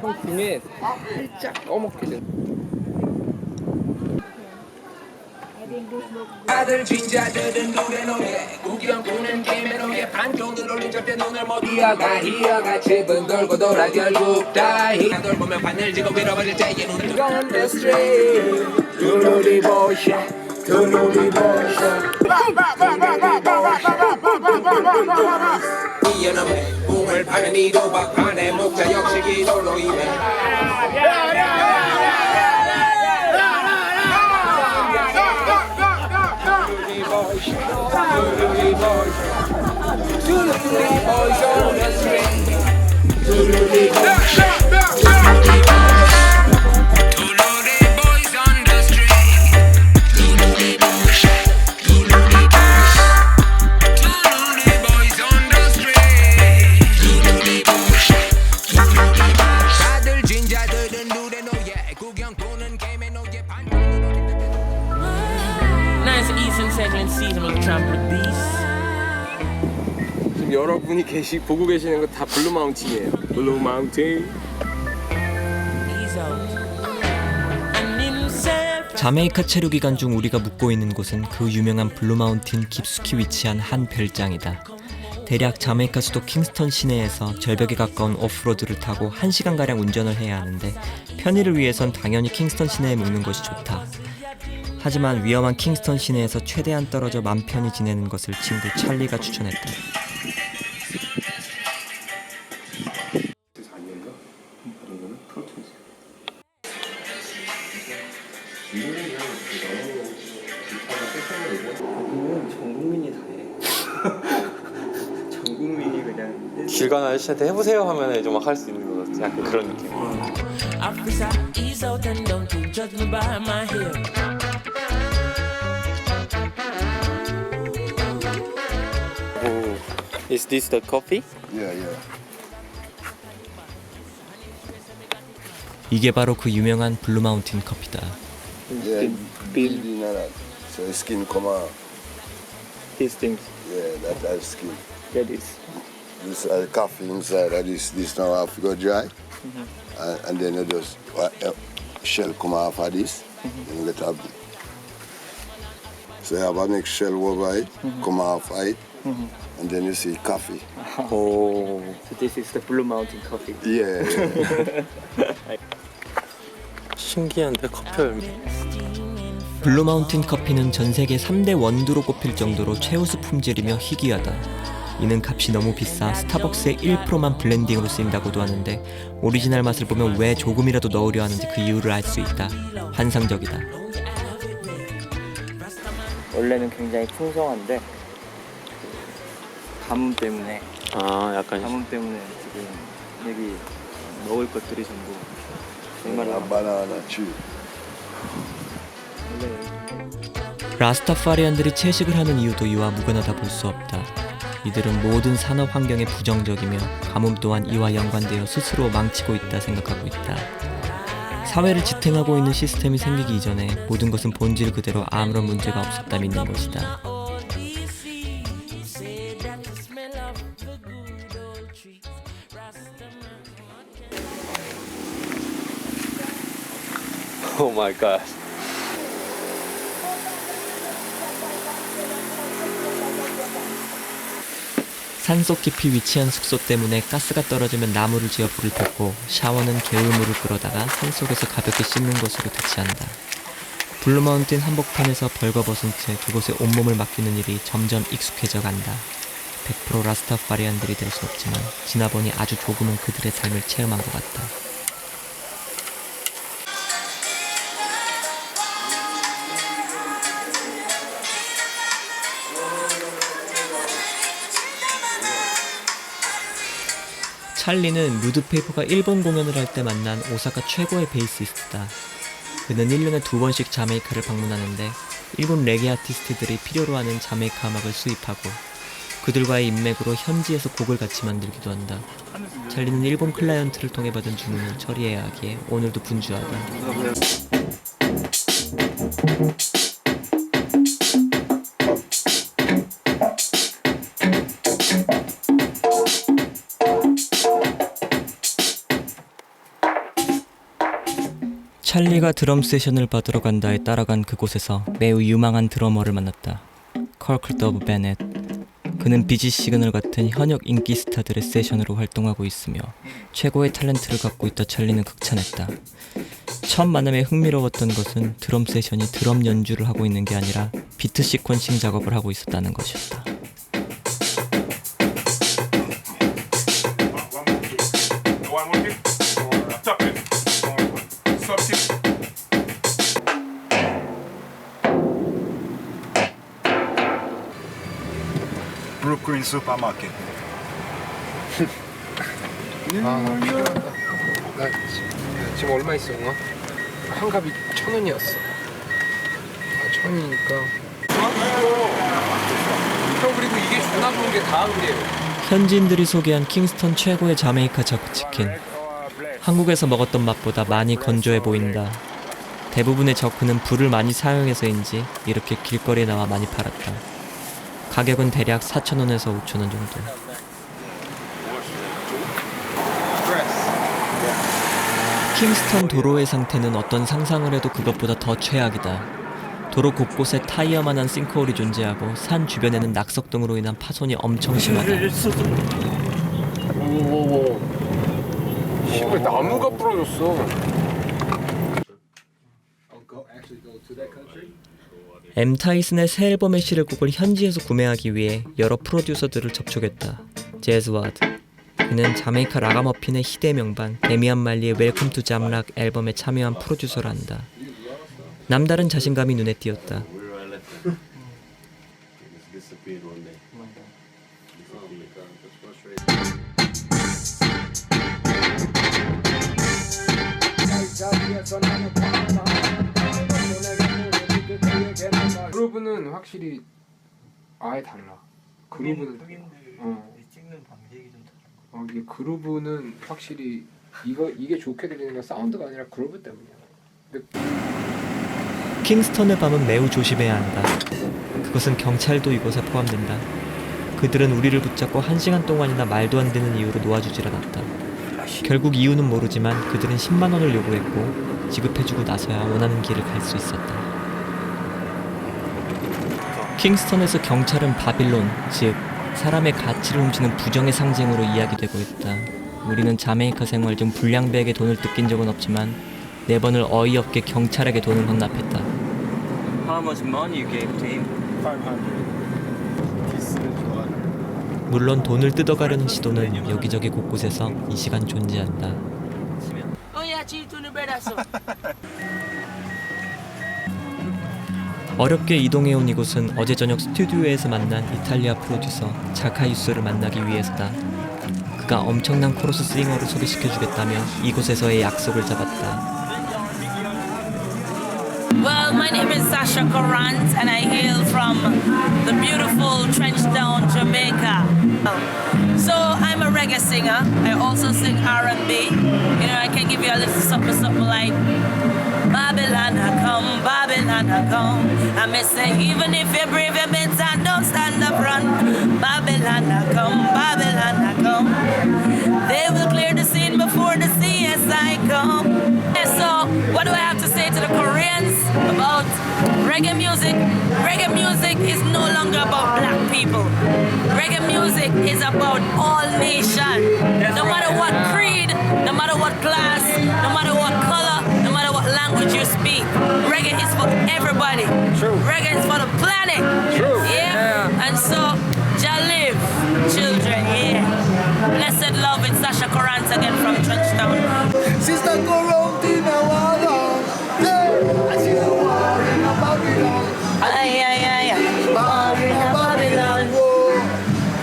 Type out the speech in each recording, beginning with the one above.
형 등에 살짝 꺼먹게 돼. 다들 진짜들은 눈에 놓게 구경 보는 게임에 놓게 반쪽을 올린 절대 눈을 못 이어가 집은 돌고 돌아 결국 다 희가 보면 바늘지고 밀어버릴 때의 눈을 Gone astray 두루리 보셔 두루리 보셔 이연함에 꿈을 파는 이 도박판의 목자 역시 기도로 임해 Nice Eastern segment season of Trumpet Beast. 지금 여러분이 보고 계시는 거 다 블루 마운틴이에요. 블루 마운틴. 자메이카 체류 기간 중 우리가 묵고 있는 곳은 그 유명한 블루 마운틴 깊숙이 위치한 한 별장이다. 대략 자메이카 수도 킹스턴 시내에서 절벽에 가까운 오프로드를 타고 1시간가량 운전을 해야 하는데 편의를 위해선 당연히 킹스턴 시내에 묵는 것이 좋다. 하지만 위험한 킹스턴 시내에서 최대한 떨어져 맘 편히 지내는 것을 친구 찰리가 추천했다. 전 국민이 다 해. 전 국민이 그냥 길 가는 아저씨한테 해보세요 하면 좀 막 할 수 있는 것 같아. 약간 그런 느낌. Oh, is this the coffee? Yeah, yeah. 이게 바로 그 유명한 블루 마운틴 커피다. Yeah, building and that. So the skin come out. These things. Yeah, that skin. That is. This coffee inside. This now have to go dry, and then you just shell come off of this, and let up. So you have a next shell over it, come off of it, and then you see coffee. Oh. So this is the Blue Mountain coffee. Yeah. 신기한데 커피 열매. 블루 마운틴 커피는 전 세계 3대 원두로 꼽힐 정도로 최우수 품질이며 희귀하다. 이는 값이 너무 비싸 스타벅스의 1%만 블렌딩으로 쓰인다고도 하는데 오리지널 맛을 보면 왜 조금이라도 넣으려 하는지 그 이유를 알 수 있다. 환상적이다. 원래는 굉장히 풍성한데 가뭄 때문에 약간 지금 여기 먹을 것들이 전부 정말 Banana tree. 라스타파리안들이 채식을 하는 이유도 이와 무관하다 볼 수 없다. 이들은 모든 산업 환경에 부정적이며 가뭄 또한 이와 연관되어 스스로 망치고 있다 생각하고 있다. 사회를 지탱하고 있는 시스템이 생기기 이전에 모든 것은 본질 그대로 아무런 문제가 없었다 믿는 것이다. Oh my god. 산속 깊이 위치한 숙소 때문에 가스가 떨어지면 나무를 지어 불을 폈고 샤워는 개울물을 끌어다가 산속에서 가볍게 씻는 것으로 대체한다. 블루마운틴 한복판에서 벌거벗은 채 그곳에 온몸을 맡기는 일이 점점 익숙해져 간다. 100% 라스타파리안들이 될 수 없지만 지나보니 아주 조금은 그들의 삶을 체험한 것 같다. 찰리는 루드페이퍼가 일본 공연을 할 때 만난 오사카 최고의 베이시스트다. 그는 1년에 2번씩 자메이카를 방문하는데 일본 레게 아티스트들이 필요로 하는 자메이카 음악을 수입하고 그들과의 인맥으로 현지에서 곡을 같이 만들기도 한다. 찰리는 일본 클라이언트를 통해 받은 주문을 처리해야 하기에 오늘도 분주하다. 찰리가 드럼 세션을 받으러 간다에 따라간 그곳에서 매우 유망한 드러머를 만났다. 커클더브 베넷. 그는 비지 시그널 같은 현역 인기 스타들의 세션으로 활동하고 있으며 최고의 탤런트를 갖고 있다 찰리는 극찬했다. 처음 만남에 흥미로웠던 것은 드럼 세션이 드럼 연주를 하고 있는 게 아니라 비트 시퀀싱 작업을 하고 있었다는 것이었다. Brooklyn Supermarket. 나 지금 얼마 있어, 응? 한 갑이 1,000원이었어. 1,000원이니까. 형 그리고 이게 존나 좋은 게 다 그래요. 현지인들이 소개한 킹스턴 최고의 자메이카 저크치킨. 한국에서 먹었던 맛보다 많이 건조해 보인다. 대부분의 저크는 불을 많이 사용해서인지 이렇게 길거리에 나와 많이 팔았다. 가격은 대략 4,000원에서 5,000원 정도. 킹스턴 도로의 상태는 어떤 상상을 해도 그것보다 더 최악이다. 도로 곳곳에 타이어만한 싱크홀이 존재하고 산 주변에는 낙석 등으로 인한 파손이 엄청 심하다. 오오오. 씨발 나무가 부러졌어. M 타이슨의 새 앨범에 실을 곡을 현지에서 구매하기 위해 여러 프로듀서들을 접촉했다. 재즈와드. 그는 자메이카 라가머핀의 희대 명반 데미안 말리의 웰컴 투 잠락 앨범에 참여한 프로듀서란다. 남다른 자신감이 눈에 띄었다. 그루브는 확실히 아예 달라. 그루브는 찍는 방식이 좀 다른 거. 이게 그루브는 확실히 이게 좋게 들리는 건 사운드가 아니라 그루브 때문이야. 근데 킹스턴의 밤은 매우 조심해야 한다. 그것은 경찰도 이곳에 포함된다. 그들은 우리를 붙잡고 1시간 동안이나 말도 안 되는 이유로 놓아주질 않았다. 결국 이유는 모르지만 그들은 10만 원을 요구했고 지급해주고 나서야 원하는 길을 갈 수 있었다. 킹스턴에서 경찰은 바빌론, 즉 사람의 가치를 훔치는 부정의 상징으로 이야기되고 있다. 우리는 자메이카 생활 중 불량배에게 돈을 뜯긴 적은 없지만 4번을 어이없게 경찰에게 돈을 헌납했다. How much money you gave to him? 500. 물론 돈을 뜯어가려는 시도는 여기저기 곳곳에서 이 시간 존재한다. 어렵게 이동해온 이곳은 어제 저녁 스튜디오에서 만난 이탈리아 프로듀서 자카유스를 만나기 위해서다. 그가 엄청난 코러스 싱어를 소개시켜주겠다며 이곳에서의 약속을 잡았다. Well, my name is Sasha Corrant and I hail from the beautiful Trenchtown, Jamaica. So I'm a reggae singer. I also sing R&B. You know, I can give you a little something like Babylon, I come. I may say, even if you're brave, you better don't stand up front. Babylon, I come. They will clear the scene before the CSI come. And so, what do I have to say to the Koreans about reggae music? Reggae music is no longer about black people. Reggae music is about all nations. No matter what creed, no matter what class, no matter what color, no matter what language you speak. Reggae is for everybody. True. Reggae is for the planet. True. Yeah. And so, Jah live, children. Yeah. Blessed love, it's Sasha Corrant again from Trenchtown. Sister go round in a wall, yeah. I see the war in a Babylon. Ay. Babylon.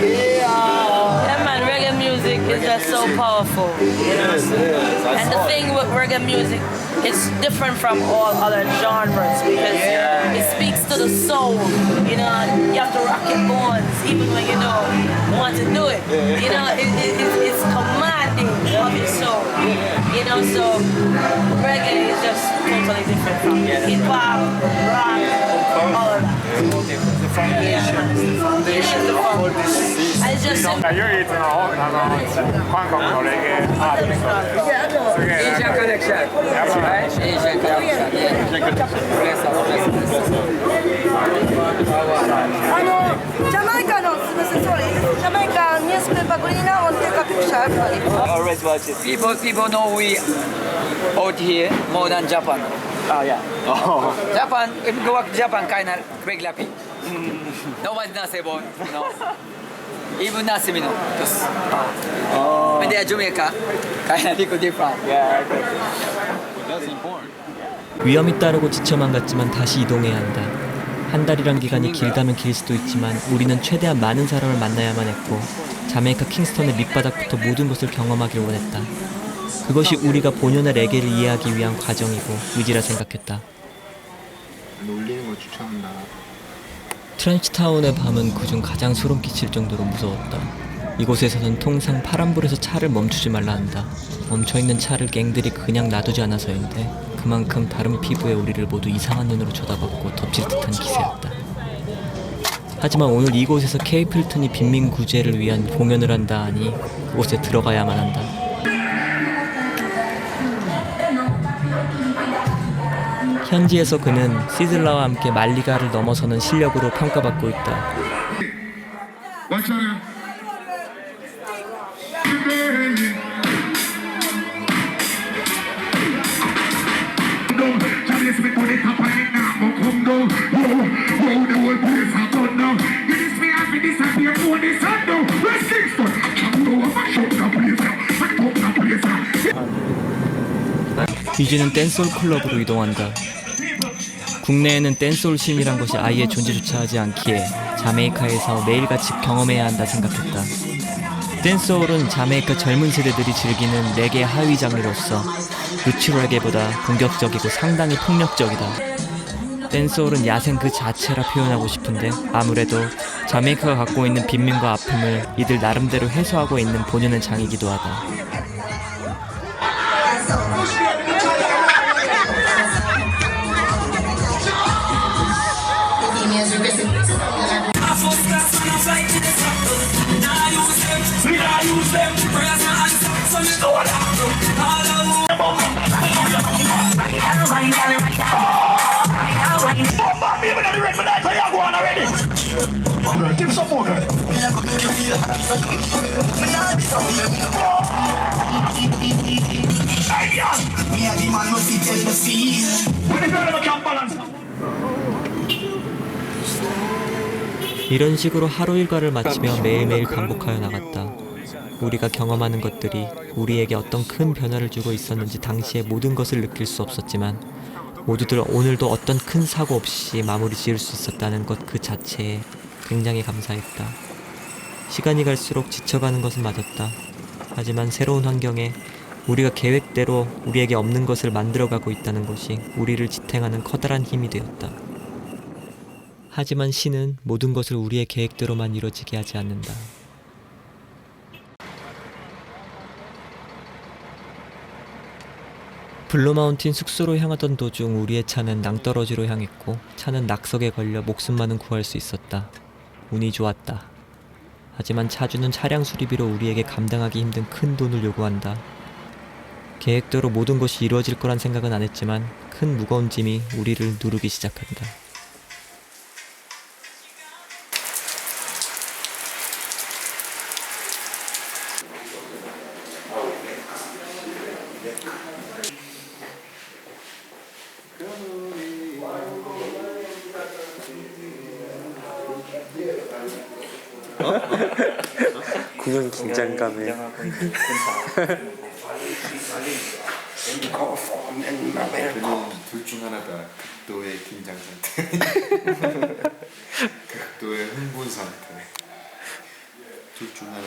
Yeah, man, reggae music is just so powerful. You know? And the thing with reggae music, it's different from all other genres because it speaks to the soul. You know, you have to rock your bones even when you don't want to do it. You know, it's commanding of your soul. You know, so reggae is just totally different from hip hop, rock, all of that. The foundation of all this. I just 唯一の韓国のレゲエアーティストです。Asian connection. Right? Asian connection. Yeah. Bless up, bless up. ジャマイカのすみません、sorry。ジャマイカニュースペーパーグリーナオンテイクアピクチャー。 Always watch it. People know we out here more than Japan. Oh yeah. Japan, if you go to Japan, kind of regular people. Nobody knows about, no. Even Nasimi no. Just, when they are Jamaica, kind of people different. Yeah. Okay. 위험이 따르고 지쳐만 갔지만 다시 이동해야 한다. 한 달이란 기간이 길다면 길 수도 있지만 우리는 최대한 많은 사람을 만나야만 했고 자메이카 킹스턴의 밑바닥부터 모든 것을 경험하길 원했다. 그것이 우리가 본연의 레게를 이해하기 위한 과정이고 의지라 생각했다. 놀리는 걸 추천한다. 트렌치타운의 밤은 그중 가장 소름 끼칠 정도로 무서웠다. 이곳에서는 통상 파란불에서 차를 멈추지 말라 한다. 멈춰있는 차를 갱들이 그냥 놔두지 않아서인데 그만큼 다른 피부의 우리를 모두 이상한 눈으로 쳐다봤고 덮칠 듯한 기세였다. 하지만 오늘 이곳에서 케이 필턴이 빈민 구제를 위한 공연을 한다 하니 그곳에 들어가야만 한다. 현지에서 그는 시즐라와 함께 말리가를 넘어서는 실력으로 평가받고 있다. 비지는 댄스홀 클럽으로 이동한다. 국내에는 댄스홀 씬이란 것이 아예 존재조차 하지 않기에 자메이카에서 매일같이 경험해야 한다 생각했다. 댄스홀은 자메이카 젊은 세대들이 즐기는 레게 하위 장르로서 루치 레게보다 공격적이고 상당히 폭력적이다. 댄스홀은 야생 그 자체라 표현하고 싶은데 아무래도 자메이카가 갖고 있는 빈민과 아픔을 이들 나름대로 해소하고 있는 본연의 장이기도 하다. 이런 식으로 하루 일과를 마치며 매일매일 반복하여 나갔다. 우리가 경험하는 것들이 우리에게 어떤 큰 변화를 주고 있었는지 당시의 모든 것을 느낄 수 없었지만 모두들 오늘도 어떤 큰 사고 없이 마무리 지을 수 있었다는 것 그 자체에 굉장히 감사했다. 시간이 갈수록 지쳐가는 것은 맞았다. 하지만 새로운 환경에 우리가 계획대로 우리에게 없는 것을 만들어가고 있다는 것이 우리를 지탱하는 커다란 힘이 되었다. 하지만 신은 모든 것을 우리의 계획대로만 이루어지게 하지 않는다. 블루마운틴 숙소로 향하던 도중 우리의 차는 낭떠러지로 향했고 차는 낙석에 걸려 목숨만은 구할 수 있었다. 운이 좋았다. 하지만 차주는 차량 수리비로 우리에게 감당하기 힘든 큰 돈을 요구한다. 계획대로 모든 것이 이루어질 거란 생각은 안 했지만 큰 무거운 짐이 우리를 누르기 시작한다. 공연 긴장감에 둘 중 하나가 극도의 긴장 상태, 극도의 흥분 상태. 둘 중 하나가.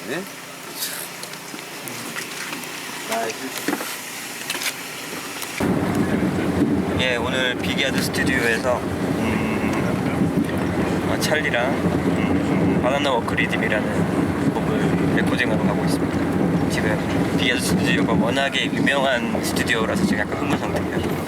네? 예, 오늘 빅야드 스튜디오에서 찰리랑 바나나 워크 리듬이라는 곡을 레코딩하러 가고 있습니다. 지금 빅야드 스튜디오가 워낙에 유명한 스튜디오라서 지금 약간 흥분 상태예요.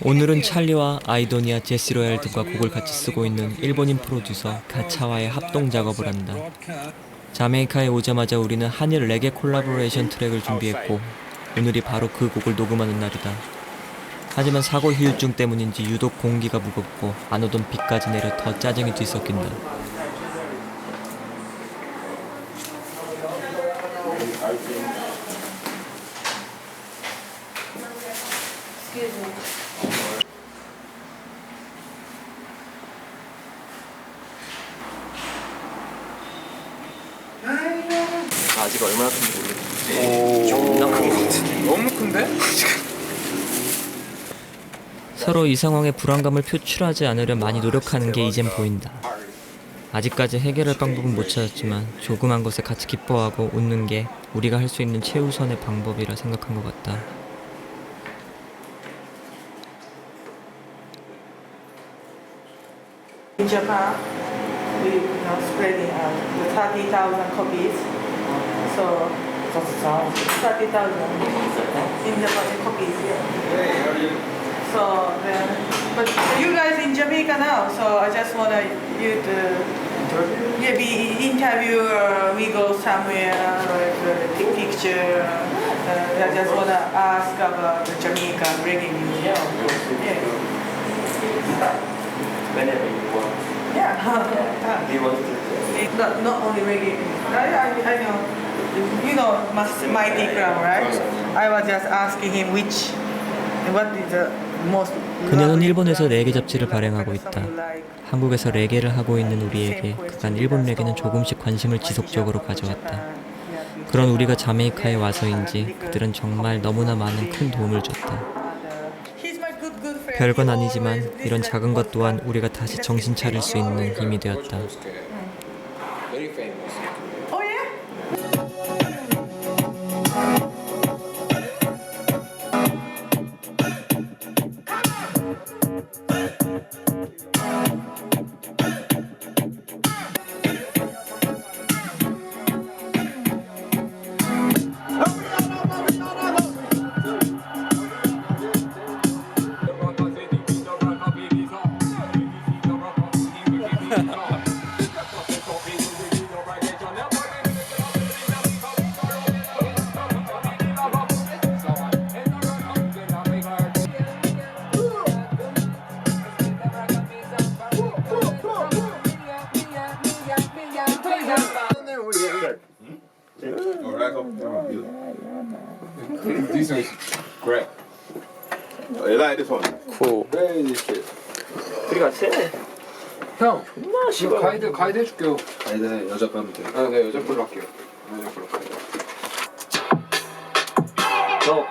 오늘은 찰리와 아이도니아, 제시 로얄 등과 곡을 같이 쓰고 있는 일본인 프로듀서 가차와의 합동 작업을 한다. 자메이카에 오자마자 우리는 한일 레게 콜라보레이션 트랙을 준비했고 오늘이 바로 그 곡을 녹음하는 날이다. 하지만 사고 후유증 때문인지 유독 공기가 무겁고 안 오던 비까지 내려 더 짜증이 뒤섞인다. 아직 얼마나 큰지 모르겠는데 존나 큰 것 같은데. 너무 큰데? 서로 이 상황에 불안감을 표출하지 않으려 많이 노력하는 게 이젠 보인다. 아직까지 해결할 방법은 못 찾았지만 조그만 것에 같이 기뻐하고 웃는 게 우리가 할 수 있는 최우선의 방법이라 생각한 것 같다. In Japan, we spreading out the 30,000 copies. So 30,000 in Japan copies. Yeah. So but you guys in Jamaica now. So I just wanna you to maybe interview or we go somewhere like take picture. I just wanna ask about the Jamaican reggae music. Yeah. Whenever you want. Yeah. Do you want to? Not only reggae. I know. You know Mighty Crown, right? I was just asking him what is the most. 그녀는 일본에서 레게 잡지를 발행하고 있다. 한국에서 레게를 하고 있는 우리에게 그간 일본 레게는 조금씩 관심을 지속적으로 가져왔다. 그런 우리가 자메이카에 와서인지 그들은 정말 너무나 많은 큰 도움을 줬다. 별건 아니지만 이런 작은 것 또한 우리가 다시 정신 차릴 수 있는 힘이 되었다. Very famous. Oh yeah. This is great. Oh, you like this one? Cool. Very shit. 소리가 세. 형, 이거 가이드 해줄게요. 가이드 여자 빼면 돼. 아, 네, 여자 걸로 할게요. 여자 걸로 할게요. 너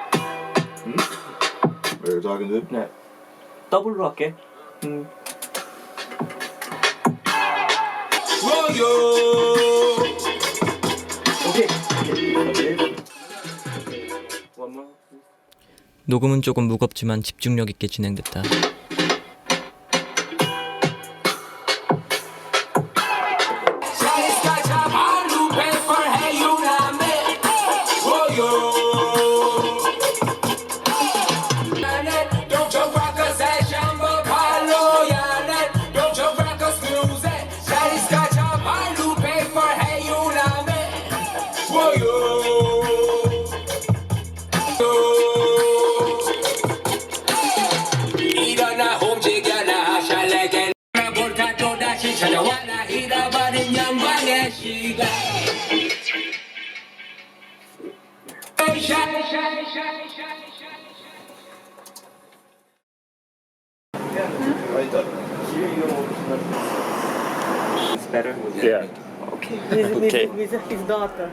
왜 여자하긴데? 네. 더블로 할게. 오케이. 녹음은 조금 무겁지만 집중력 있게 진행됐다. With his daughter.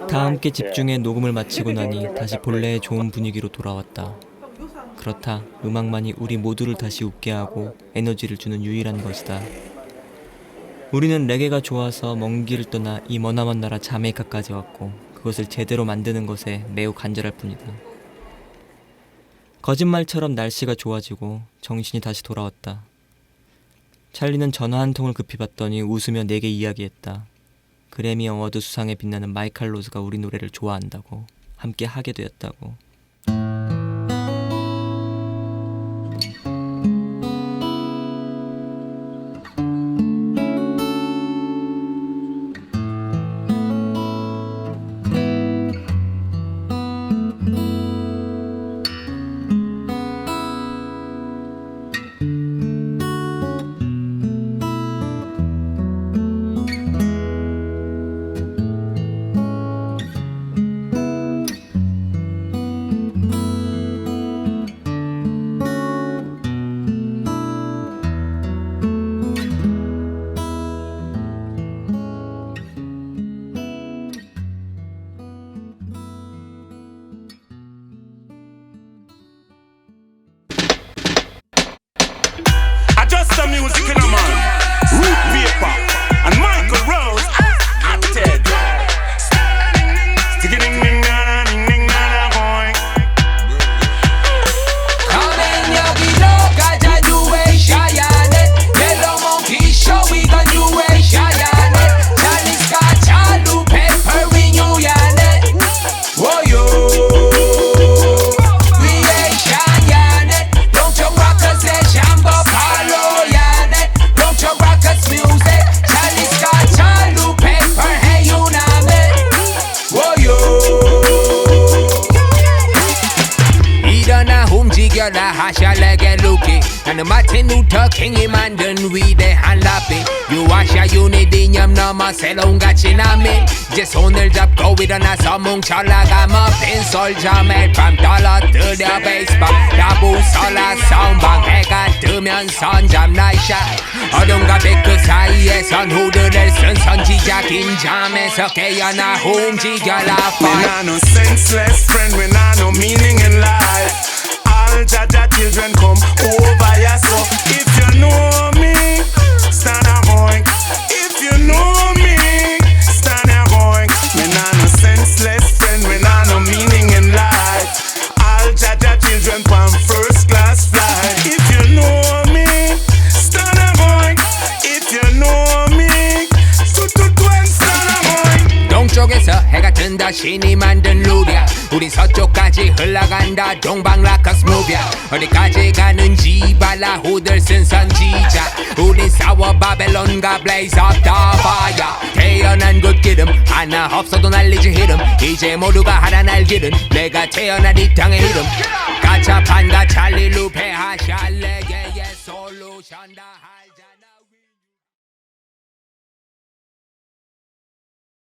다 함께 집중해 녹음을 마치고 나니 다시 본래의 좋은 분위기로 돌아왔다. 그렇다. 음악만이 우리 모두를 다시 웃게 하고 에너지를 주는 유일한 것이다. 우리는 레게가 좋아서 먼 길을 떠나 이 머나먼 나라 자메이카까지 왔고 그것을 제대로 만드는 것에 매우 간절할 뿐이다. 거짓말처럼 날씨가 좋아지고 정신이 다시 돌아왔다. 찰리는 전화 한 통을 급히 받더니 웃으며 내게 이야기했다. 그래미 어워드 수상에 빛나는 마이칼 로즈가 우리 노래를 좋아한다고, 함께 하게 되었다고. music in a man. Root paper and Michael Rose. Acted. Sticky ding ding na na ding ding na na boy. 가면 여기로 가자 뉴에이샤야네 옐로우 몽키 쇼 이건 뉴에이샤야네 찰리스카 찰루 페퍼 리뉴야네 워요 위에이샤야네 동쪽 락커스의 샴버 팔로야네 동쪽 락커스 뮤직 찰리스카 찰루 페퍼 해유나네 워요 일어나 움직여라 하샬레게 루키 나는 마틴 루터 킹이 만든 위대한 라비 유아시아 유닛 이념 넘어 새로운 가치 남이 이제 손을 잡고 일어나서 뭉쳐나가 머핀 솔저 매일 밤 떨어뜨려 베이스볼 다 부서라 선방 해가 뜨면 선잠 나이샤 어둠과 빛 그 사이에선 후드를 쓴 선지자 긴 잠에서 깨어나 움직여라 When I no senseless friend, when I no meaning in life. All Jaja children come over ya. So if you know me, stand a boy. If you know me, stand a boy. When I no senseless friend, when I no meaning in life. All Jaja children come first class flight. If you know me, stand a boy. If you know me, stand a boy. 동쪽에서 해가 뜬다 신이 만든 룰이야 우린 서쪽까지 흘러간다 동방 라커스 무비야 어디까지 가는지 발라 후들 쓴 선지자 우린 싸워 바벨론과 블레이즈 업 더 파이어 태어난 곳 기름 하나 없어도 날리지 히름 이제 모두가 하나 날 기른 내가 태어난 이 땅의 이름 가차판과 찰리 루페 하샬레게의 솔루션다